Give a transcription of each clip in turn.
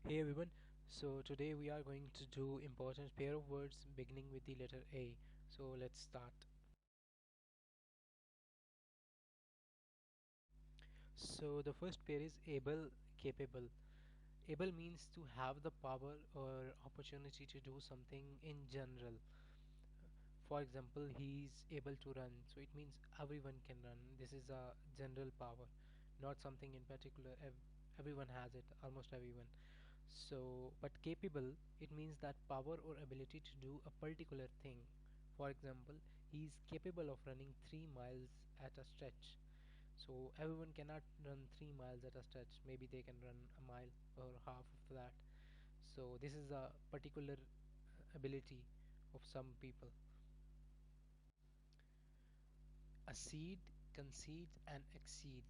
Hey everyone, so today we are going to do important pair of words beginning with the letter A. So let's start. So the first pair is able, capable. Able means to have the power or opportunity to do something in general. For example, he is able to run, so it means everyone can run. This is a general power, not something in particular. Everyone has it, almost everyone. So, but capable, it means that power or ability to do a particular thing. For example, he is capable of running 3 miles at a stretch. So everyone cannot run 3 miles at a stretch. Maybe they can run a mile or half of that. So this is a particular ability of some people. Accede, concede, and exceed.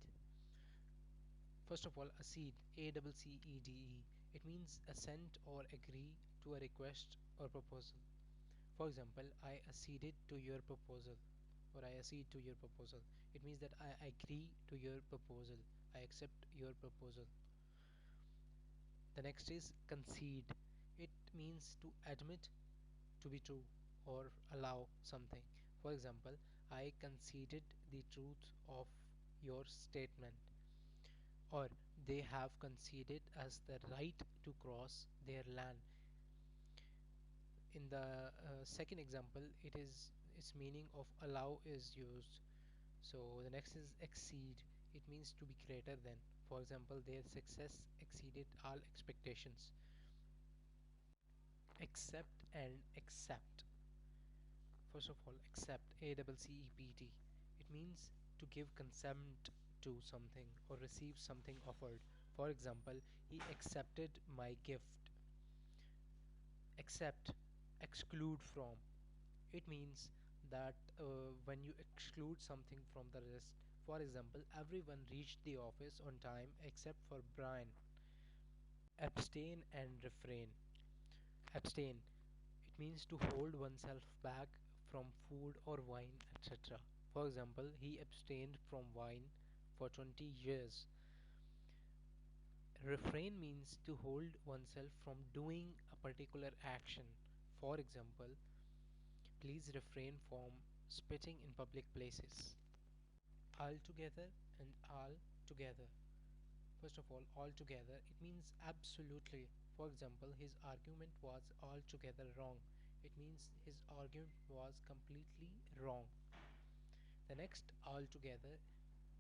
First of all, accede, ACCEDE. It means assent or agree to a request or proposal. For example, I acceded to your proposal, or I accede to your proposal. It means that I agree to your proposal. I accept your proposal. The next is concede. It means to admit to be true or allow something. For example, I conceded the truth of your statement, or they have conceded us the right to cross their land. In the second example, its meaning of allow is used. So the next is exceed. It means to be greater than. For example, their success exceeded all expectations. Accept and accept. First of all, accept, ACCEPT. It means to give consent to something or receive something offered. For example, he accepted my gift. Accept, exclude from. It means that when you exclude something from the rest. For example, everyone reached the office on time except for Brian. Abstain and refrain. Abstain. It means to hold oneself back from food or wine, etc. For example, he abstained from wine for 20 years. Refrain means to hold oneself from doing a particular action. For example, please refrain from spitting in public places. Altogether and all together. First of all together, it means absolutely. For example, his argument was altogether wrong. It means his argument was completely wrong. The next altogether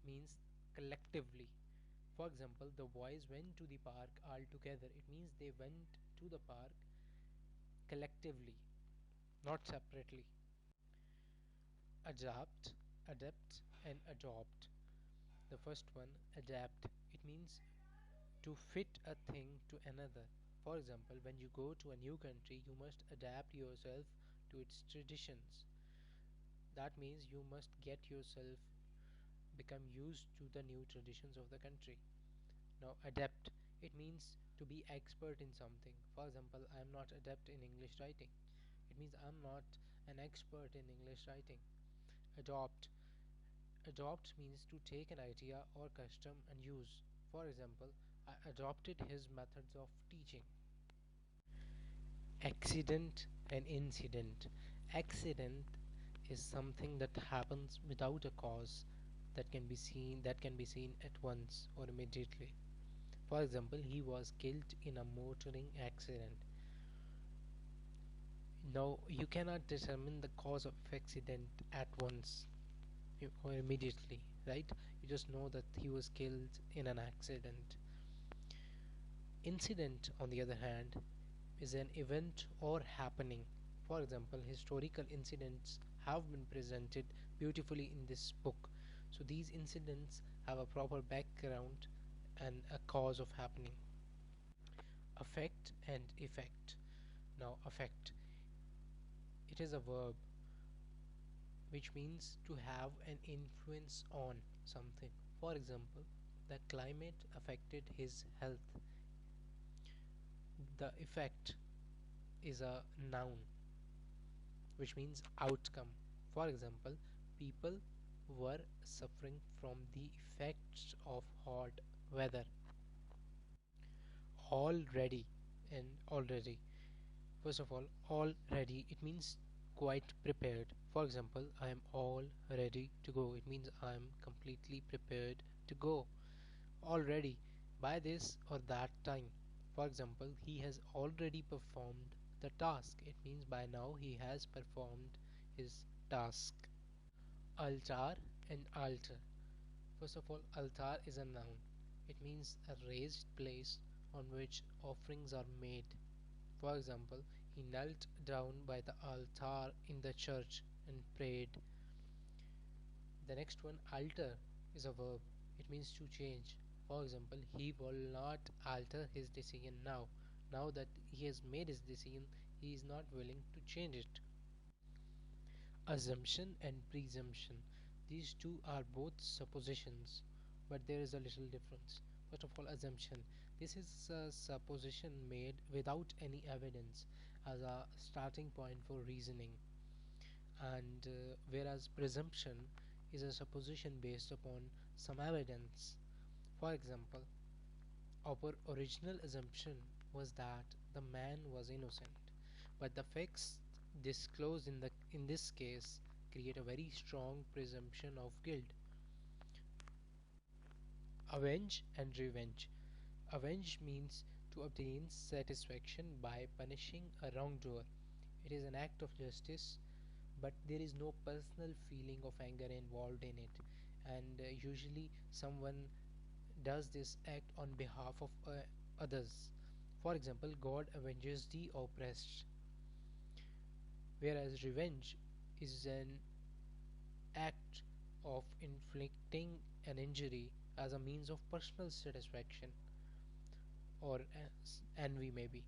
means collectively. For example, the boys went to the park all together. It means they went to the park collectively, not separately. Adapt, adapt, and adopt. The first one, adapt. It means to fit a thing to another. For example, when you go to a new country, you must adapt yourself to its traditions. That means you must get yourself become used to the new traditions of the country. Now, adept, it means to be expert in something. For example, I am not adept in English writing. It means I am not an expert in English writing. Adopt, adopt means to take an idea or custom and use. For example, I adopted his methods of teaching. Accident and incident. Accident is something that happens without a cause, that can be seen at once or immediately. For example, he was killed in a motoring accident. Now you cannot determine the cause of accident at once or immediately, right? You just know that he was killed in an accident. Incident, on the other hand, is an event or happening. For example, historical incidents have been presented beautifully in this book. So these incidents have a proper background and a cause of happening. Affect and effect. Now, affect, it is a verb which means to have an influence on something. For example, the climate affected his health. The effect is a noun which means outcome. For example, people were suffering from the effects of hot weather. already and already. First of all ready, it means quite prepared. For example, I am all ready to go. It means I am completely prepared to go already by this or that time. For example, he has already performed the task. It means by now he has performed his task. Altar and altar. First of all, altar is a noun. It means a raised place on which offerings are made. For example, he knelt down by the altar in the church and prayed. The next one, alter, is a verb. It means to change. For example, he will not alter his decision now. Now that he has made his decision, he is not willing to change it. Assumption and presumption. These two are both suppositions, but there is a little difference. First of all, assumption. This is a supposition made without any evidence as a starting point for reasoning, and whereas presumption is a supposition based upon some evidence. For example, our original assumption was that the man was innocent, but the facts disclosed in this case create a very strong presumption of guilt. Avenge and revenge. Avenge means to obtain satisfaction by punishing a wrongdoer. It is an act of justice, but there is no personal feeling of anger involved in it, and usually someone does this act on behalf of others. For example, God avenges the oppressed, whereas revenge is an act of inflicting an injury as a means of personal satisfaction or envy, maybe.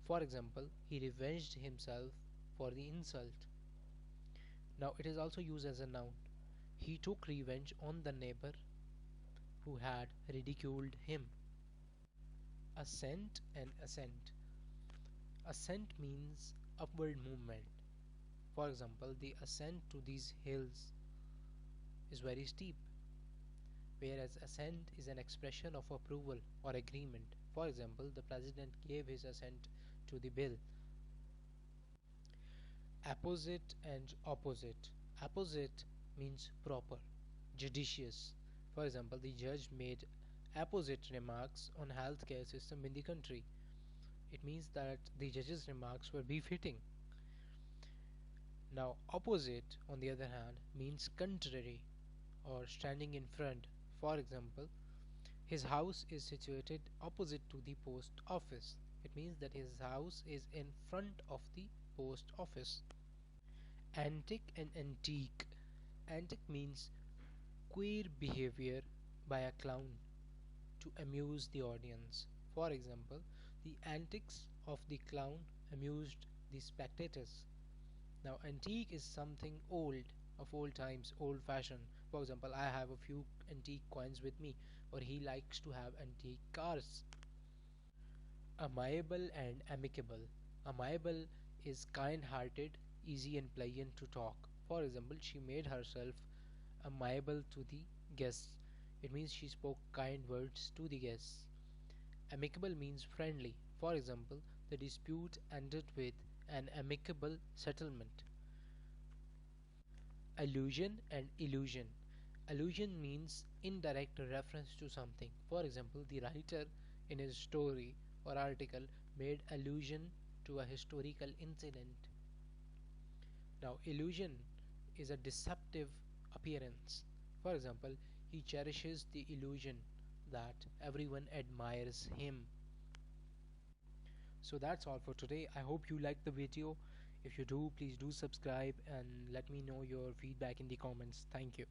For example, he revenged himself for the insult. Now, it is also used as a noun. He took revenge on the neighbor who had ridiculed him. Ascent and ascent. Ascent means upward movement. For example, the ascent to these hills is very steep, whereas assent is an expression of approval or agreement. For example, the president gave his assent to the bill. Apposite and opposite. Apposite means proper, judicious. For example, the judge made apposite remarks on healthcare system in the country. It means that the judge's remarks were befitting. Now, opposite, on the other hand, means contrary or standing in front. For example, his house is situated opposite to the post office. It means that his house is in front of the post office. Antic and antique. Antic means queer behavior by a clown to amuse the audience. For example, the antics of the clown amused the spectators. Now, antique is something old, of old times, old fashioned. For example, I have a few antique coins with me, or he likes to have antique cars. Amiable and amicable. Amiable is kind hearted, easy, and pleasant to talk. For example, she made herself amiable to the guests. It means she spoke kind words to the guests. Amicable means friendly. For example, the dispute ended with an amicable settlement. Allusion and illusion. Allusion means indirect reference to something. For example, the writer in his story or article made allusion to a historical incident. Now, illusion is a deceptive appearance. For example, he cherishes the illusion that everyone admires him. So that's all for today. I hope you liked the video. If you do, please do subscribe and let me know your feedback in the comments. Thank you.